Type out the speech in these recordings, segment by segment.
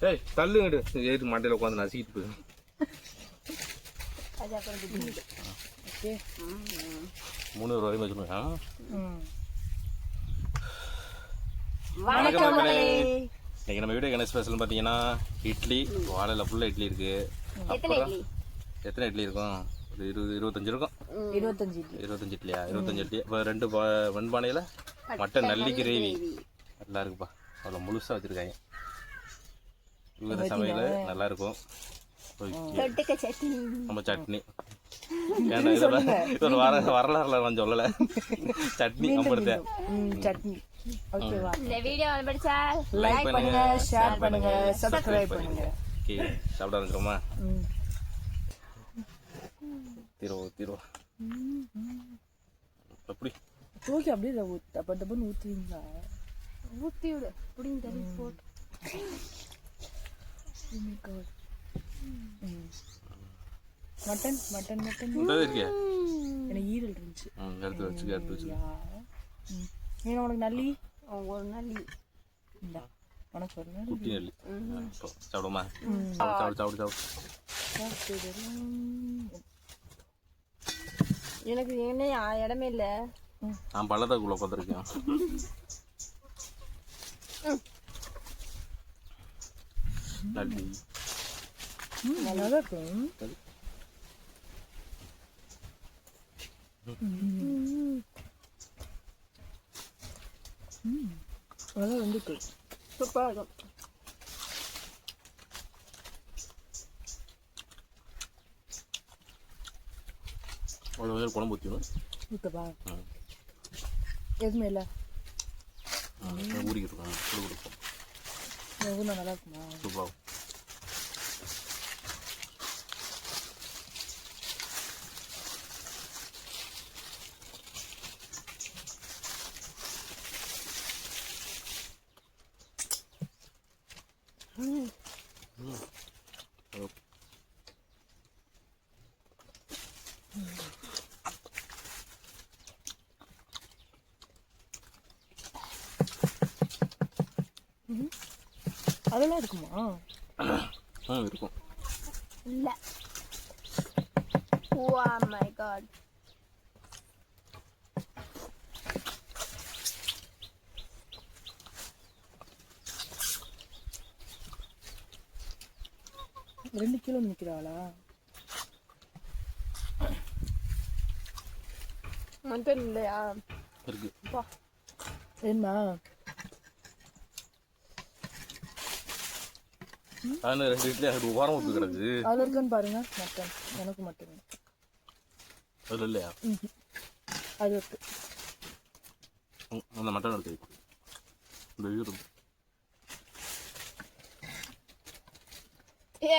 ஏய் தள்ளுங்கடு ஏறி மண்டையில் உட்காந்து நசிக்கிட்டு போய் ₹300 வச்சுருங்க. இன்னைக்கு நம்ம வீடியோ என்ன ஸ்பெஷல்னு பார்த்தீங்கன்னா இட்லி, வாழையில ஃபுல்லாக இட்லி இருக்கு. எத்தனை இட்லி இருக்கும்? ஒரு 25 இருக்கும். 25 இட்லியா? 25 இட்லி. இப்போ 2 மண்பானையில் மட்டன் நல்லி கிரேவி நல்லா இருக்குப்பா. அவ்வளோ முழுசாக வச்சுருக்காங்க. இவங்க சமையல் நல்லா இருக்கும். நம்ம சட்னி ஏன்னா இதோட வரலாறுல நான் சொல்லலை. சட்னி அம்படுத்தேன். சட்னி. இந்த வீடியோ பிடிச்சா லைக் பண்ணுங்க, ஷேர் பண்ணுங்க, சப்ஸ்கிரைப் பண்ணுங்க. ஓகே, சாப்பிட ஆரம்பிக்கிறோமா? தீரோ அப்படி தூக்கி அப்படியே அப்ப டப்புன்னு ஊத்துவீங்களா? ஊத்தி விடு புடிங்க தண்ணி போட்டு. மட்டன் இருக்கு. எனக்கு ஈரல் இருந்துச்சு. எடுத்து வச்சு நீ உனக்கு நல்லி ஒரு நல்லி இந்த உனக்கு ஒரு நல்லி குட்டி நல்லி சாப்பிடுமா? சாப்பிடு எனக்கு என்ன இடமே இல்லை. நான் பள்ளத்தாக்குள்ள உட்காந்துருக்கேன். நல்லி நல்லா இருக்கும். அதான் வந்துட்டு சூப்பராக இருக்கும். அவ்வளோ குழம்பு ஊற்றிடும். ஊற்றப்பா எதுவுமே இல்லை. ஊறிக்கிட்டு இருக்கோம். கொடுப்போம். ஊரில் நல்லா இருக்குமா? சூப்பராகும். அதெல்லாம் இருக்குமா? இருக்கும். இல்ல. Oh my god. ரெண்டு கிலோ நிக்கிறாளா? மட்டன் இல்லையா? இருக்கு. என்ன? அதில் 2 இட்லி அது ஓரம் ஊற்றி கிடக்கு. அதில் இருக்குன்னு பாருங்க. மட்டன் எனக்கு மட்டன் அதில் இல்லையா? அது இருக்கு. அந்த மட்டன் எடுத்து இந்த வீடு.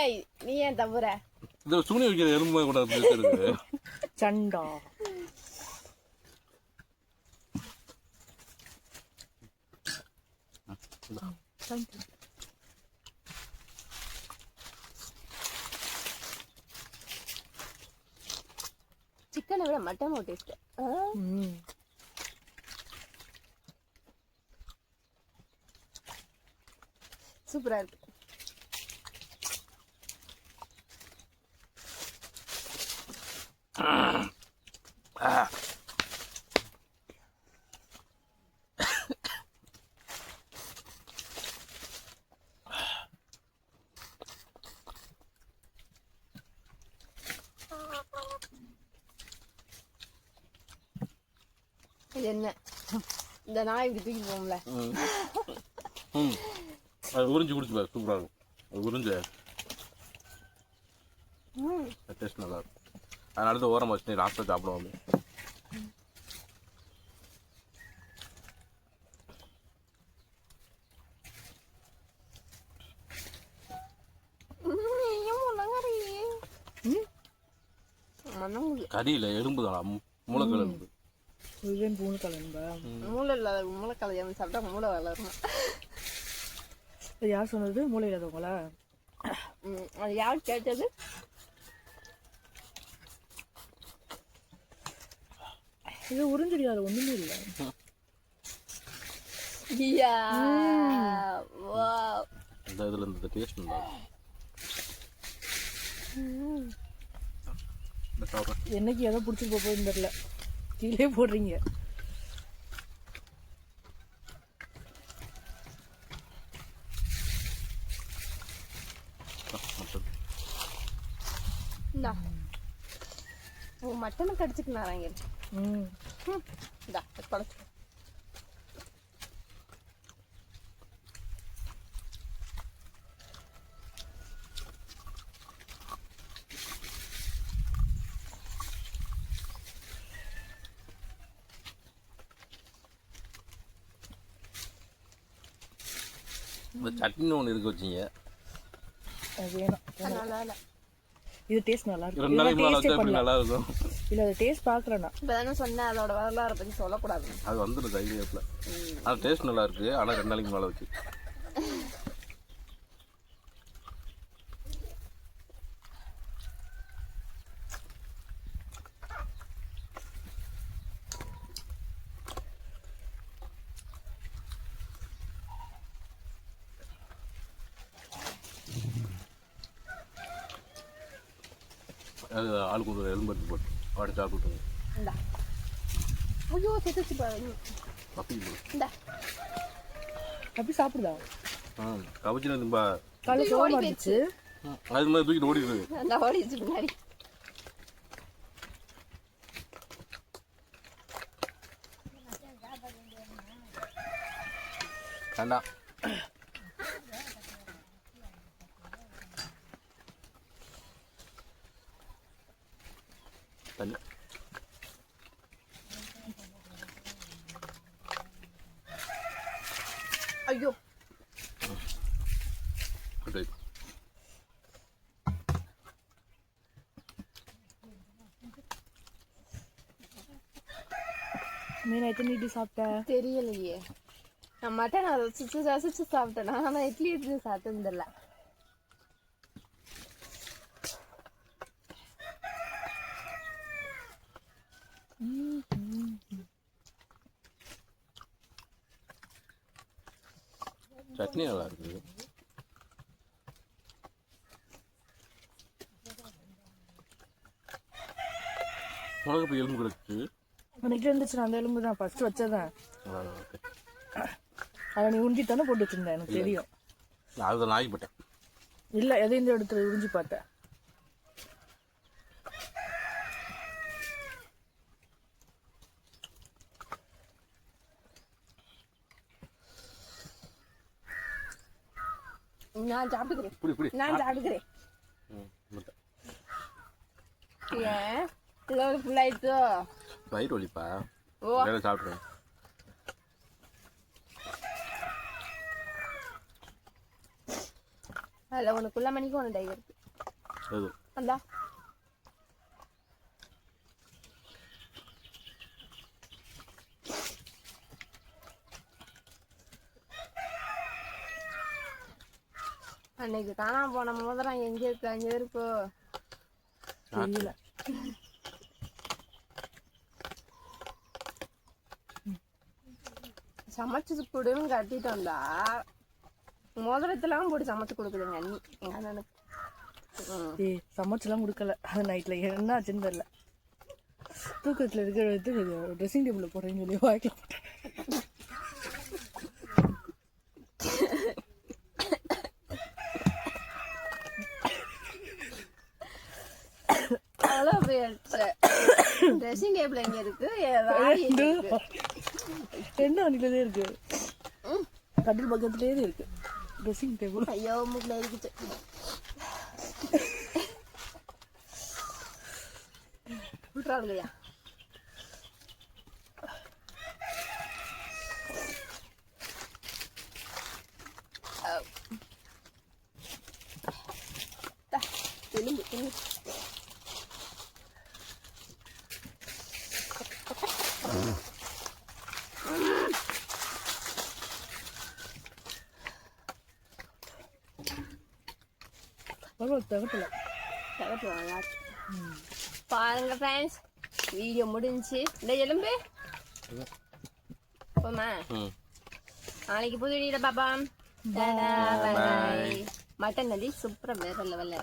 ஏய் நீ ஏன் தப்புற? இந்த சுனி வைக்கிற எறும்பு கூட இருக்கு. சண்டா சிக்கனை விட மட்டன் ஒரு டேஸ்ட். சூப்பரா இருக்கு. என்ன இந்த நாய் இப்படி தூக்கி போகும்ல, அது உறிஞ்சு குடிச்சு பாரு. சூப்பராக இருக்கும். அது உறிஞ்சு டேஸ்ட் நல்லா இருக்கும். அதனால தான் ஓரம் வச்சு லாஸ்ட்டாக சாப்பிடுவோம். கறியில் எலும்பு தான் மூளைக்கல் எலும்பு. மூளை இல்லாத மூளைக்கலை சாப்பிட்டா மூளை வளரும். யார் சொன்னது? மூளை இல்லாதவங்களா? அது யார் கேட்டது? இது உறிஞ்சிடியாது, ஒண்ணுமே இல்லை. இந்த இதில் இந்த டேஸ்ட் நல்லா என்னைக்கு எதை பிடிச்சி போகுதுன்னு தெரியல, கீழே போடுறீங்க. மட்டனை கடிச்சுக்கினாங்க. சட்னி ஒன்று இருக்கு வச்சிங்க, அது வேணும். நல்லா இல்லை, இது டேஸ்ட் நல்லா இருக்கும். 2 நாளைக்கு மேலே வச்சா இப்படி நல்லா இருக்கும். இல்லை அது டேஸ்ட் பார்க்குறேன்னா இப்போ தானே சொன்னேன் அதோட வரலாறை பற்றி சொல்லக்கூடாது. அது வந்துடும் தைரியத்தில். அது டேஸ்ட் நல்லா இருக்கு, ஆனால் 2 நாளைக்கு மேலே வச்சு. அது ஆளுக்கு ஒரு எலும்பு போட்டு வாடி சாப்பிட்டுங்க. இந்தா ஐயோ செத்துச்சு பாருங்க. பப்பி இந்தா அப்படி சாப்பிடுதா? கவச்சினா தும்பா காலை சோறு வந்துச்சு, அது மாதிரி தூக்கிட்டு ஓடிடுது. அந்த ஓடிச்சு பின்னாடி. வேண்டாம், தண்ணி ஐயோ மீன் எத்தனை இட்லி சாப்பிட்ட? தெரியலையே, நான் மட்டன் அதை ரசிச்சு சாப்பிட்டேன். ஆனால் இட்லி சாப்பிட்டதில்ல. சட்னி நல்லா இருக்குது. உனக்கு இப்போ எலும்பு கிடக்கு உனக்கு இருந்துச்சு, அந்த எலும்பு தான் ஃபர்ஸ்ட் வச்சதான். அதை நீ உறிஞ்சி தானே போட்டு வச்சிருந்தேன், எனக்கு தெரியும். அதுதான் நாய் போட்டேன். இல்லை எதை இந்த இடத்துல உறிஞ்சி பார்த்தேன். நான் சாப்பிட்டுக்கிறேன், புடி நான் சாப்பிட்டுக்கிறேன். ஏன் இல்லை ஃபுல்லாயிடுச்சோ? வயிறு வலிப்பா, ஓ வேலை சாப்பிட்றேன். அதில் உனக்குள்ள மணிக்கு ஒன்று டைவர் இருக்கு. எது அந்தா அன்னைக்கு காணாம போன மோதிரம் எங்கே இருக்கு? அங்கே இருக்கோ தெரியல. சமைச்சு கொடுன்னு கட்டிட்டு வந்தா மோதிரத்தெல்லாம் போட்டு சமைச்சு கொடுக்குதுங்க அண்ணி எங்க அண்ணனுக்கு. சமைச்செல்லாம் கொடுக்கல, அது நைட்ல என்ன ஆச்சுன்னு தெரியல. தூக்கத்தில் இருக்கிற ட்ரெஸ்ஸிங் டேபிளில் போடுறேன்னு சொல்லி வாய்க்கலாம். ட்ரெஸ்ஸிங் டேபிள் எங்க இருக்கு? ரெண்டு வண்டியிலே இருக்கு, கட்டில் பக்கத்துலேயே இருக்கு ட்ரெஸ்ஸிங் டேபிள். ஐயோ மூக்கில் இருக்குது. விட்டுறாங்கய்யா. எலும்பு எலும்பு பாருங்க ஃப்ரெண்ட்ஸ், வீடியோ முடிஞ்சு. இந்த எலும்பு போமா நாளைக்கு புது வீடியோல பாப்போம். பாய். மட்டன் நதி சூப்பரா வேற லெவல்ல.